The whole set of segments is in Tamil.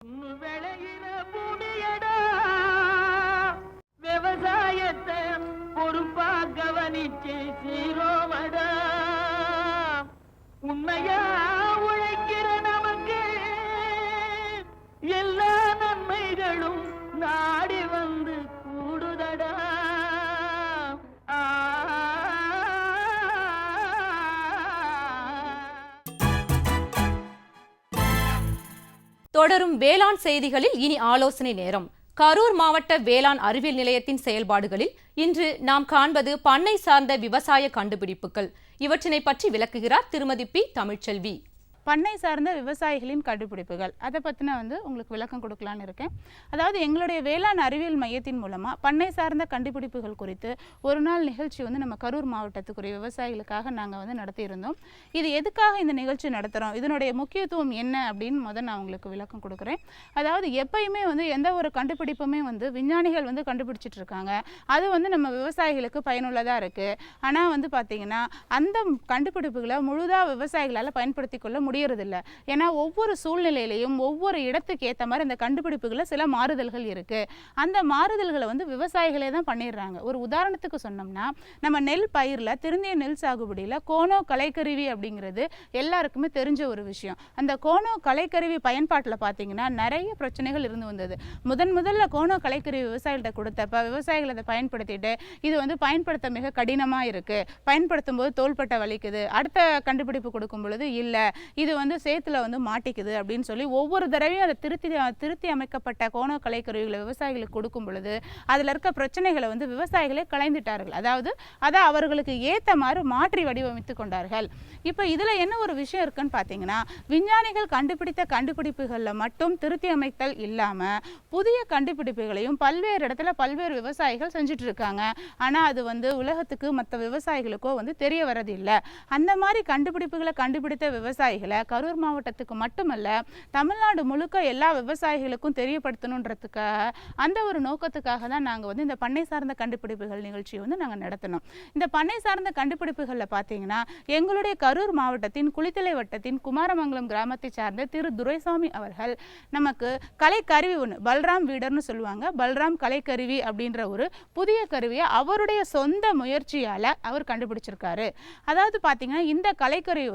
விளையிற பூமியடா விவசாயத்தை பொறுப்பா கவனிச்சு சீரோவடா உண்மையா உழைக்கிற நமக்கு எல்லா நன்மைகளும் நாடி வந்து கூடுதடா. தொடரும் வேளாண் செய்திகளில் இனி ஆலோசனை நேரம். கரூர் மாவட்ட வேளாண் அறிவியல் நிலையத்தின் செயல்பாடுகளில் இன்று நாம் காண்பது பண்ணை சார்ந்த விவசாய கண்டுபிடிப்புகள். இவற்றினை பற்றி விளக்குகிறார் திருமதி பி. தமிழ்ச்செல்வி. பண்ணை சார்ந்த விவசாயிகளின் கண்டுபிடிப்புகள் அதை பற்றின உங்களுக்கு விளக்கம் கொடுக்கலான்னு இருக்கேன். அதாவது எங்களுடைய வேளாண் அறிவியல் மையத்தின் மூலமாக பண்ணை சார்ந்த கண்டுபிடிப்புகள் குறித்து ஒரு நாள் நிகழ்ச்சி நம்ம கரூர் மாவட்டத்துக்குரிய விவசாயிகளுக்காக நாங்கள் நடத்தியிருந்தோம். இது எதுக்காக இந்த நிகழ்ச்சி நடத்துகிறோம், இதனுடைய முக்கியத்துவம் என்ன அப்படின்னு நான் உங்களுக்கு விளக்கம் கொடுக்குறேன். அதாவது எப்பயுமே எந்த ஒரு கண்டுபிடிப்புமே விஞ்ஞானிகள் கண்டுபிடிச்சிட்டு இருக்காங்க. அது நம்ம விவசாயிகளுக்கு பயனுள்ளதாக இருக்குது. ஆனால் பார்த்தீங்கன்னா அந்த கண்டுபிடிப்புகளை முழுதாக விவசாயிகளால் பயன்படுத்தி கொள்ள முடியறதில்ல. ஏன்னா ஒவ்வொரு சூழ்நிலையிலையும் ஒவ்வொரு இடத்துக்கு ஏற்ற மாதிரி அந்த கண்டுபிடிப்புகளை சில மாறுதல்கள் இருக்கு. அந்த மாறுதல்களை விவசாயிகளே தான் பண்ணிடுறாங்க. ஒரு உதாரணத்துக்கு சொன்னோம்னா, நம்ம நெல் பயிரில் திருந்திய நெல் சாகுபடியில் கோனோ கலைக்கருவி அப்படிங்கிறது எல்லாருக்குமே தெரிஞ்ச ஒரு விஷயம். அந்த கோனோ கலைக்கருவி பயன்பாட்டில் பார்த்தீங்கன்னா நிறைய பிரச்சனைகள் இருந்து வந்தது. முதல்ல கோனோ கலைக்கருவி விவசாயிகிட்ட கொடுத்தப்ப விவசாயிகள் அதை பயன்படுத்திட்டு இது பயன்படுத்த மிக கடினமாக இருக்கு, பயன்படுத்தும் போது தோள்பட்டை வலிக்குது, அடுத்த கண்டுபிடிப்பு கொடுக்கும் பொழுது இல்லை இது சேத்துல மாட்டிக்குது அப்படின்னு சொல்லி ஒவ்வொரு தடவையும் அதை திருத்தி அமைக்கப்பட்ட கோனோ கலைக்கருவிகளை விவசாயிகளுக்கு கொடுக்கும் பொழுது அதில் இருக்க பிரச்சனைகளை விவசாயிகளே களைந்துட்டார்கள். அதாவது அதை அவர்களுக்கு ஏற்ற மாதிரி மாற்றி வடிவமைத்து கொண்டார்கள். இப்போ இதில் என்ன ஒரு விஷயம் இருக்குன்னு பார்த்தீங்கன்னா, விஞ்ஞானிகள் கண்டுபிடித்த கண்டுபிடிப்புகளில் மட்டும் திருத்தி அமைத்தல் இல்லாமல் புதிய கண்டுபிடிப்புகளையும் பல்வேறு இடத்துல பல்வேறு விவசாயிகள் செஞ்சுட்டு இருக்காங்க. ஆனால் அது உலகத்துக்கு மற்ற விவசாயிகளுக்கோ தெரிய வரதில்லை. அந்த மாதிரி கண்டுபிடிப்புகளை கண்டுபிடித்த விவசாயிகளை கரூர் மாவட்டத்துக்கு மட்டுமல்ல தமிழ்நாடு முழுக்க எல்லா விவசாயிகளுக்கும் தெரியப்படுத்தணுன்றதுக்காக அந்த ஒரு நோக்கத்துக்காக தான் நாங்கள் இந்த பண்ணை சார்ந்த கண்டுபிடிப்புகள் நிகழ்ச்சியை நாங்கள் நடத்தினோம். இந்த பண்ணை சார்ந்த கண்டுபிடிப்புகளில் பார்த்தீங்கன்னா எங்களுடைய கரூர் மாவட்டத்தின் குளித்தலை வட்டத்தின் குமாரமங்கலம் கிராமத்தை சார்ந்த திரு துரைசாமி அவர்கள் நமக்கு கலைக்கருவி பல்ராம் வீடர்னு சொல்லுவாங்க, பல்ராம் கலைக்கருவி அப்படின்ற ஒரு புதிய கருவியை அவருடைய சொந்த முயற்சியால் அவர் கண்டுபிடிச்சிருக்காரு. அதாவது பார்த்தீங்கன்னா இந்த கலைக்கருவி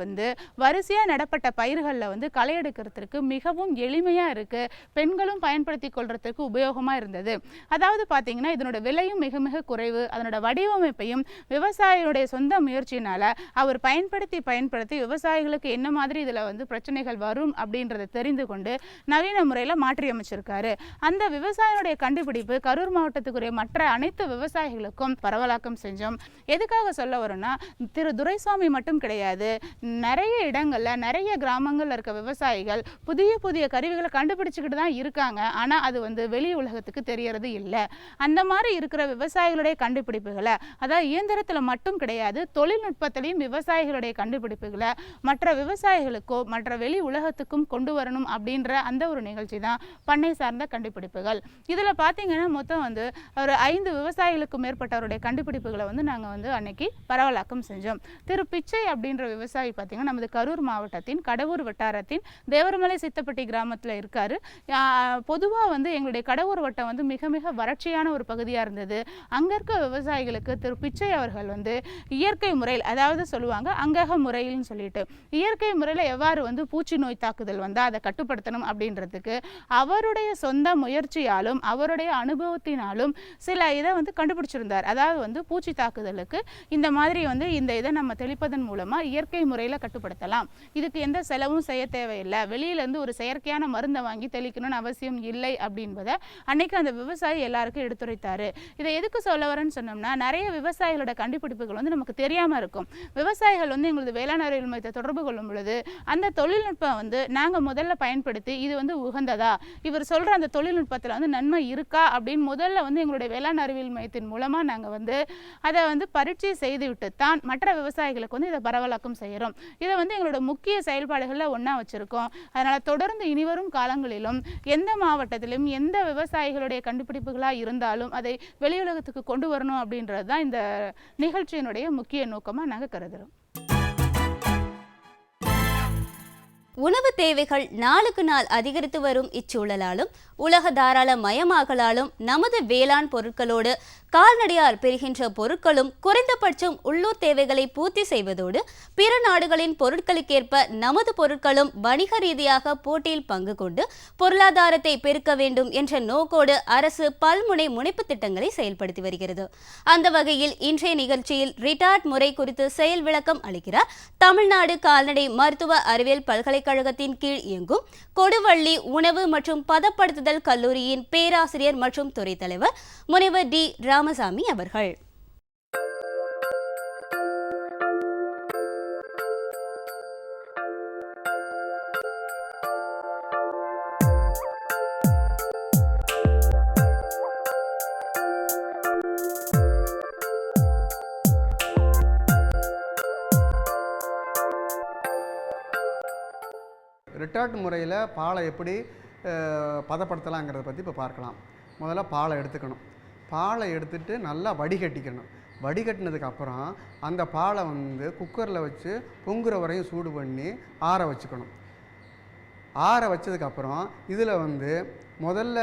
வரிசையாக நடப்பட்ட பயிர்களில் களை எடுக்கிறதுக்கு மிகவும் எளிமையாக இருக்குது, பெண்களும் பயன்படுத்தி கொள்றதுக்கு உபயோகமாக இருந்தது. அதாவது பார்த்தீங்கன்னா இதனோட விலையும் மிக மிக குறைவு, அதனோட வடிவமைப்பையும் விவசாயிகளுடைய சொந்த முயற்சியினால் அவர் பயன்படுத்தி விவசாயிகளுக்கு என்ன மாதிரி இதில் பிரச்சனைகள் வரும் அப்படின்றத தெரிந்து கொண்டு நவீன முறையில் மாற்றி அமைச்சிருக்காரு. அந்த விவசாயியுடைய கண்டுபிடிப்பு கரூர் மாவட்டத்துக்குரிய மற்ற அனைத்து விவசாயிகளுக்கும் பரவலாக்கம் செஞ்சோம். எதுக்காக சொல்ல வரோம்னா, திரு துரைசாமி மட்டும் கிடையாது, நிறைய இடங்களில் நிறைய கிராமங்களில் இருக்க விவசாயிகள் புதிய புதிய கருவிகளை கண்டுபிடிச்சிக்கிட்டு தான் இருக்காங்க. ஆனால் அது வெளி உலகத்துக்கு தெரியறது இல்லை. அந்த மாதிரி இருக்கிற விவசாயிகளுடைய கண்டுபிடிப்புகளை, அதாவது இயந்திரத்தில் மட்டும் கிடையாது, தொழில்நுட்பத்திலையும் விவசாயிகளுடைய கண்டுபிடிப்புகளை மற்ற விவசாயிகளுக்கோ மற்ற வெளி உலகத்துக்கும் கொண்டு வரணும் அப்படின்ற அந்த ஒரு நிகழ்ச்சி தான் பண்ணை சார்ந்த கண்டுபிடிப்புகள். இதில் பார்த்தீங்கன்னா மொத்தம் ஒரு 5 விவசாயிகளுக்கும் மேற்பட்டவருடைய கண்டுபிடிப்புகளை நாங்கள் அன்னைக்கு பரவலாக்கம் செஞ்சோம். திரு பிச்சை அப்படின்ற விவசாயி பார்த்தீங்கன்னா நமது கரூர் மாவட்டத்தின் கடவுர் வட்டாரத்தின் தேவரமலை சித்தப்பட்டி கிராமத்தில் இருக்காரு. பொதுவாக எங்களுடைய கடவுர் வட்டம் மிக மிக வறட்சியான ஒரு பகுதியாக இருந்தது. அங்கே இருக்க விவசாயிகளுக்கு திரு பிச்சை அவர்கள் இயற்கை முறையில், அதாவது சொல்லுவாங்க அங்கக முறையில்னு சொல்லிட்டு, இயற்கை முறையில் எவ்வாறு பூச்சி நோய் தாக்குதல் வந்தால் அதை கட்டுப்படுத்தணும் அப்படின்றதுக்கு அவருடைய சொந்த முயற்சியாலும் அவருடைய அனுபவத்தினாலும் சில இதை கண்டுபிடிச்சிருந்தார். அதாவது பூச்சி தாக்குதலுக்கு இந்த மாதிரி இந்த இதை நம்ம தெளிப்பதன் மூலமாக இயற்கை முறையில் கட்டுப்படுத்தலாம், இதுக்கு எந்த செலவும் செய்ய தேவையில்லை, வெளியிலேருந்து ஒரு செயற்கையான மருந்தை வாங்கி தெளிக்கணும்னு அவசியம் இல்லை அப்படின்பதை அன்னைக்கு அந்த விவசாயி எல்லாருக்கும் எடுத்துரைத்தாரு. இதை எதுக்கு சொல்ல வரேன்னு சொன்னோம்னா, நிறைய விவசாயிகளோட கண்டுபிடிப்புகள் நமக்கு தெரியாமல் இருக்கும். விவசாயிகள் எங்களது வேளாண் அறிவியல் மையத்தை தொடர்பு கொள்ளும் பொழுது அந்த தொழில்நுட்பம் நாங்கள் முதல்ல பயன்படுத்தி இது உகந்ததா, இவர் சொல்கிற அந்த தொழில்நுட்பத்தில் நன்மை இருக்கா அப்படின்னு முதல்ல எங்களுடைய வேளாண் அறிவியல் மையத்தின் மூலமாக நாங்கள் அதை பரீட்சை செய்துவிட்டு தான் மற்ற விவசாயிகளுக்கு இதை பரவலாக்கம் செய்கிறோம். இதை எங்களோட முக்கிய செயல்பாடுகளில் ஒன்றா வச்சுருக்கோம். அதனால் தொடர்ந்து இனிவரும் காலங்களிலும் எந்த மாவட்டத்திலும் எந்த விவசாயிகளுடைய கண்டுபிடிப்புகளாக இருந்தாலும் அதை வெளியுலகத்துக்கு கொண்டு வரணும் அப்படின்றது தான் இந்த நிகழ்ச்சியினுடைய முக்கிய நோக்கமாக நாங்கள் கருதுகிறோம். உணவு தேவைகள் நாளுக்கு நாள் அதிகரித்து வரும் இச்சூழலாலும் உலக தாராள மயமாகலாலும் நமது வேளாண் பொருட்களோடு கால்நடையால் பெறுகின்ற பொருட்களும் குறைந்தபட்சம் உள்ளூர் தேவைகளை பூர்த்தி செய்வதோடு பிற நாடுகளின் பொருட்களுக்கேற்ப நமது பொருட்களும் வணிக ரீதியாக போட்டியில் பங்கு கொண்டு பொருளாதாரத்தை பெருக்க வேண்டும் என்ற நோக்கோடு அரசு பல்முனை முனைப்பு திட்டங்களை செயல்படுத்தி வருகிறது. அந்த வகையில் இன்றைய நிகழ்ச்சியில் ரிட்டார்ட் முறை குறித்து செயல் விளக்கம் அளிக்கிறார் தமிழ்நாடு கால்நடை மருத்துவ அறிவியல் பல்கலைக்கழகத்தின் கீழ் இயங்கும் கொடுவள்ளி உணவு மற்றும் பதப்படுத்துதல் கல்லூரியின் பேராசிரியர் மற்றும் துறை தலைவர் முனைவர் டி. ராமசாமி அவர்கள். ரிட்டார்ட் முறையில் பாலை எப்படி பதப்படுத்தலாங்கிறத பற்றி இப்போ பார்க்கலாம். முதல்ல பாலை எடுத்துக்கணும். பாலை எடுத்துட்டு நல்லா வடிகட்டிக்கணும். வடிகட்டினதுக்கப்புறம் அந்த பாலை வந்து குக்கரில் வச்சு பொங்குற வரையும் சூடு பண்ணி ஆற வச்சுக்கணும். ஆற வச்சதுக்கப்புறம் இதில் வந்து முதல்ல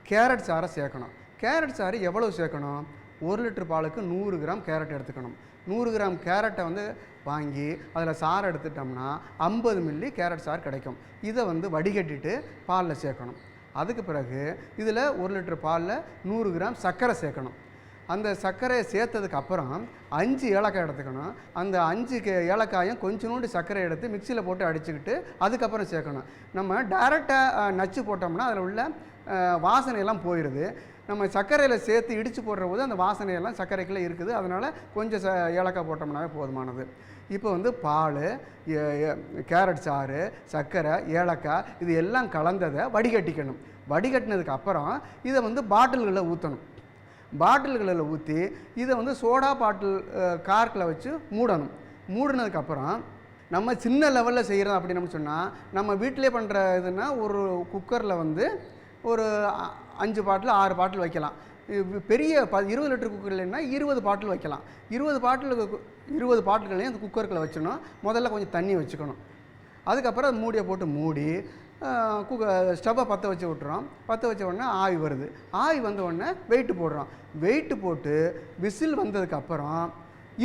கேரட் சாறை சேர்க்கணும். கேரட் சாறு எவ்வளோ சேர்க்கணும்? 1 லிட்டர் பாலுக்கு 100 கிராம் கேரட் எடுத்துக்கணும். 100 கிராம் கேரட்டை வந்து வாங்கி அதில் சாறு எடுத்துட்டோம்னா 50 மில்லி கேரட் சாறு கிடைக்கும். இதை வந்து வடிகட்டிட்டு பாலில் சேர்க்கணும். அதுக்கு பிறகு இதில் 1 லிட்டர் பாலில் 100 கிராம் சர்க்கரை சேர்க்கணும். அந்த சர்க்கரையை சேர்த்ததுக்கப்புறம் 5 ஏலக்காய் எடுத்துக்கணும். அந்த 5 ஏலக்காயும் கொஞ்சோண்டு சர்க்கரை எடுத்து மிக்சியில் போட்டு அடிச்சுக்கிட்டு அதுக்கப்புறம் சேர்க்கணும். நம்ம டைரெக்டாக நச்சு போட்டோம்னா அதில் உள்ள வாசனையெல்லாம் போயிடுது. நம்ம சர்க்கரையில் சேர்த்து இடித்து போடுற போது அந்த வாசனையெல்லாம் சர்க்கரைக்குள்ளே இருக்குது. அதனால் கொஞ்சம் ஏலக்காய் போட்டோம்னாவே போதுமானது. இப்போ வந்து பால், கேரட் சாறு, சர்க்கரை, ஏலக்காய் இது எல்லாம் கலந்ததை வடிகட்டிக்கணும். வடிகட்டினதுக்கு அப்புறம் இதை வந்து பாட்டில்களில் ஊற்றணும். பாட்டில்களில் ஊற்றி இதை வந்து சோடா பாட்டில் கார்க்கில் வச்சு மூடணும். மூடினதுக்கப்புறம் நம்ம சின்ன லெவலில் செய்கிறோம் அப்படின்னு சொன்னால் நம்ம வீட்டிலே பண்ணுற இதுன்னா ஒரு குக்கரில் வந்து ஒரு 5 பாட்டில் 6 பாட்டில் வைக்கலாம். பெரிய 20 லிட்டர் குக்கர்லன்னா 20 பாட்டில் வைக்கலாம். 20 பாட்டில்களையும் அந்த குக்கருக்குள்ளே வச்சிடணும். முதல்ல கொஞ்சம் தண்ணி வச்சுக்கணும். அதுக்கப்புறம் மூடியை போட்டு மூடி ஸ்டவ்வை பற்ற வச்சு விட்டுறோம். பற்ற வச்ச உடனே ஆவி வருது. ஆவி வந்த உடனே வெயிட்டு போடுறோம். வெயிட்டு போட்டு விசில் வந்ததுக்கப்புறம்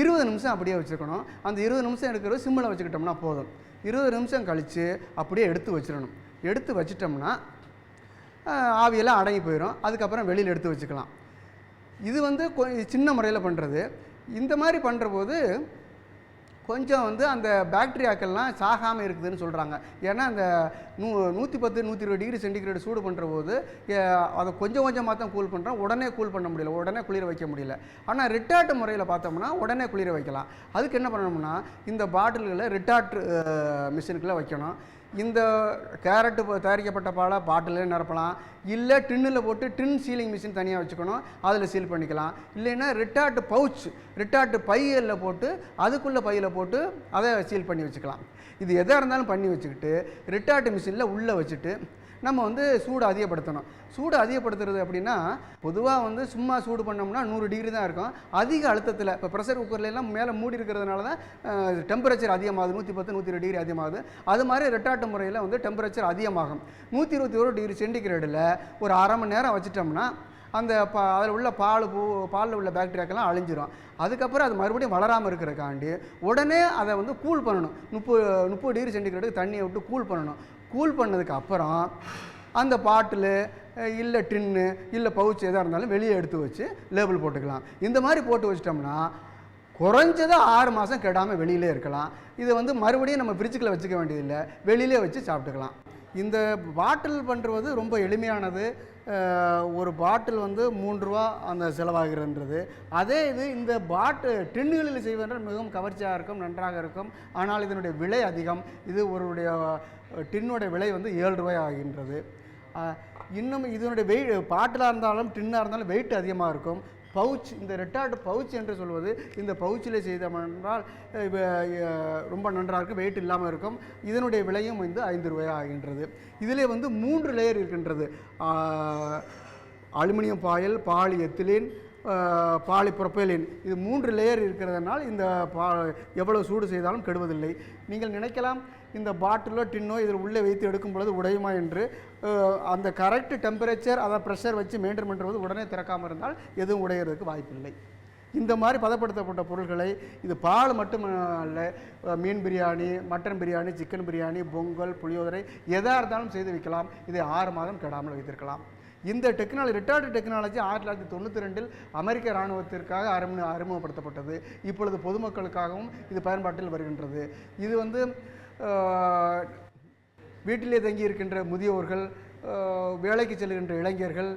20 நிமிஷம் அப்படியே வச்சுக்கணும். அந்த 20 நிமிஷம் இருக்கிறது சிம்மில் வச்சுக்கிட்டோம்னா போதும். 20 நிமிஷம் கழித்து அப்படியே எடுத்து வச்சிடணும். எடுத்து வச்சிட்டோம்னா ஆவியெல்லாம் அடங்கி போயிடும். அதுக்கப்புறம் வெளியில் எடுத்து வச்சுக்கலாம். இது வந்து சின்ன முறையில் பண்ணுறது. இந்த மாதிரி பண்ணுற போது கொஞ்சம் வந்து அந்த பாக்டீரியாக்கள்லாம் சாகாமல் இருக்குதுன்னு சொல்கிறாங்க. ஏன்னா அந்த 110 120 டிகிரி சென்டிகிரேடு சூடு பண்ணுற போது அதை கொஞ்சம் கொஞ்சமாக தான் கூல் பண்ணுறோம். உடனே கூல் பண்ண முடியல, உடனே குளிர வைக்க முடியல. ஆனால் ரிட்டார்ட் முறையில் பார்த்தோம்னா உடனே குளிர வைக்கலாம். அதுக்கு என்ன பண்ணணும்னா இந்த பாட்டில்களை ரிட்டார்ட் மிஷினுக்குள்ளே வைக்கணும். இந்த கேரட்டு தயாரிக்கப்பட்ட பாலை பாட்டிலே நிரப்பலாம். இல்லை டின்னில் போட்டு டின் சீலிங் மிஷின் தனியாக வச்சுக்கணும், அதில் சீல் பண்ணிக்கலாம். இல்லைன்னா ரிட்டார்ட் பவுச், ரிட்டார்ட் பையில் போட்டு அதுக்குள்ளே பையில் போட்டு அதை சீல் பண்ணி வச்சுக்கலாம். இது எதாக இருந்தாலும் பண்ணி வச்சுக்கிட்டு ரிட்டார்ட் மிஷினில் உள்ளே வச்சுட்டு நம்ம வந்து சூடு அதிகப்படுத்தணும். சூடு அதிகப்படுத்துறது அப்படின்னா பொதுவாக வந்து சும்மா சூடு பண்ணோம்னா 100 டிகிரி தான் இருக்கும். அதிக அழுத்தத்தில் இப்போ ப்ரெஷர் குக்கர்லாம் மேலே மூடி இருக்கிறதுனால தான் டெம்பரேச்சர் அதிகமாகுது. 110 120 டிகிரி அதிகமாகுது. அது மாதிரி ரெட்டாட்டு முறையில் வந்து டெம்பரேச்சர் அதிகமாகும். 121 டிகிரி சென்டிகிரேடில் ஒரு அரை மணி நேரம் வச்சுட்டோம்னா அந்த அதில் உள்ள பாலில் உள்ள பாக்டீரியாக்கெல்லாம் அழிஞ்சிரும். அதுக்கப்புறம் அது மறுபடியும் வளராமல் இருக்கிறக்காண்டி உடனே அதை வந்து கூல் பண்ணணும். 30 டிகிரி சென்டிகிரேடுக்கு தண்ணியை விட்டு கூல் பண்ணணும். கூல் பண்ணதுக்கு அப்புறம் அந்த பாட்டில் இல்லை டின்னு இல்லை பவுச் எதாக இருந்தாலும் வெளியே எடுத்து வச்சு லேபிள் போட்டுக்கலாம். இந்த மாதிரி போட்டு வச்சிட்டோம்னா குறைஞ்சது 6 மாதம் கெடாமல் வெளியிலே இருக்கலாம். இதை வந்து மறுபடியும் நம்ம ஃப்ரிட்ஜுக்குள்ளே வச்சுக்க வேண்டியதில்லை, வெளியிலே வச்சு சாப்பிட்டுக்கலாம். இந்த பாட்டில் பண்ணுறது ரொம்ப எளிமையானது. ஒரு பாட்டில் வந்து 3 ரூபா அந்த செலவாகிறன்றது. அதே இது இந்த டின்னுகளில் செய்வதென்றால் மிகவும் கவர்ச்சியாக இருக்கும், நன்றாக இருக்கும். ஆனால் இதனுடைய விலை அதிகம். இது ஒருடைய டின்னுடைய விலை வந்து 7 ரூபாய் ஆகின்றது. இன்னும் இதனுடைய பாட்டிலாக இருந்தாலும் டின்னாக இருந்தாலும் வெயிட் அதிகமாக இருக்கும். பவுச், இந்த ரெட்டார்டு பவுச் என்று சொல்வது இந்த பவுச்சில் செய்தோமென்றால் ரொம்ப நன்றாக இருக்கும், வெயிட் இல்லாமல் இருக்கும். இதனுடைய விலையும் வந்து 5 ரூபாய் ஆகின்றது. இதிலே வந்து 3 லேயர் இருக்கின்றது. அலுமினியம் பாயில், பாலிஎத்திலீன், பாலிப்ரொபைலின், இது 3 லேயர் இருக்கிறதுனால் இந்த எவ்வளவு சூடு செய்தாலும் கெடுவதில்லை. நீங்கள் நினைக்கலாம் இந்த பாட்டிலோ டின்னோ இதில் உள்ளே வைத்து எடுக்கும் பொழுது உடையுமா என்று அந்த கரெக்ட் டெம்பரேச்சர் அதை ப்ரெஷர் வச்சு மெயின்டைன் பண்ணுறது உடனே திறக்காமல் இருந்தால் எதுவும் உடையிறதுக்கு வாய்ப்பில்லை. இந்த மாதிரி பதப்படுத்தப்பட்ட பொருட்களை இது பால் மட்டும் அல்ல, மீன் பிரியாணி, மட்டன் பிரியாணி, சிக்கன் பிரியாணி, பொங்கல், புளியோதரை எதாக இருந்தாலும் செய்து வைக்கலாம். இதை 6 மாதம் கெடாமல் வைத்திருக்கலாம். இந்த டெக்னாலஜி ரிட்டார்டு டெக்னாலஜி 1992 அமெரிக்க இராணுவத்திற்காக அறிமுகப்படுத்தப்பட்டது. இப்பொழுது பொதுமக்களுக்காகவும் இது பயன்பாட்டில் வருகின்றது. இது வீட்டிலே தங்கி இருக்கின்ற முதியோர்கள், வேலைக்கு செல்கின்ற இளைஞர்கள்,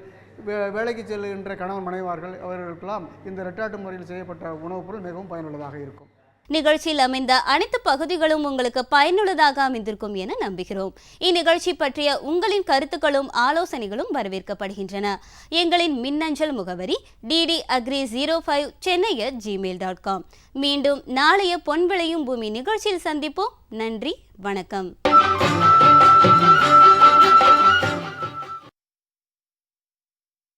வேலைக்கு செல்கின்ற கணவன் மனைவார்கள் அவர்களுக்கெல்லாம் இந்த ரெட்டாட்டு முறையில் செய்யப்பட்ட உணவுப் பொருள் மிகவும் பயனுள்ளதாக இருக்கும். நிகழ்ச்சியில் அமைந்த அனைத்து பகுதிகளும் உங்களுக்கு பயனுள்ளதாக அமைந்திருக்கும் என நம்புகிறோம். இந்நிகழ்ச்சி பற்றிய உங்களின் கருத்துக்களும் ஆலோசனைகளும் வரவேற்கப்படுகின்றன. எங்களின் மின்னஞ்சல் முகவரி ddagri05 chennai@gmail.com. மீண்டும் நாளைய பொன் விளையும் பூமி நிகழ்ச்சியில் சந்திப்போம். நன்றி, வணக்கம்.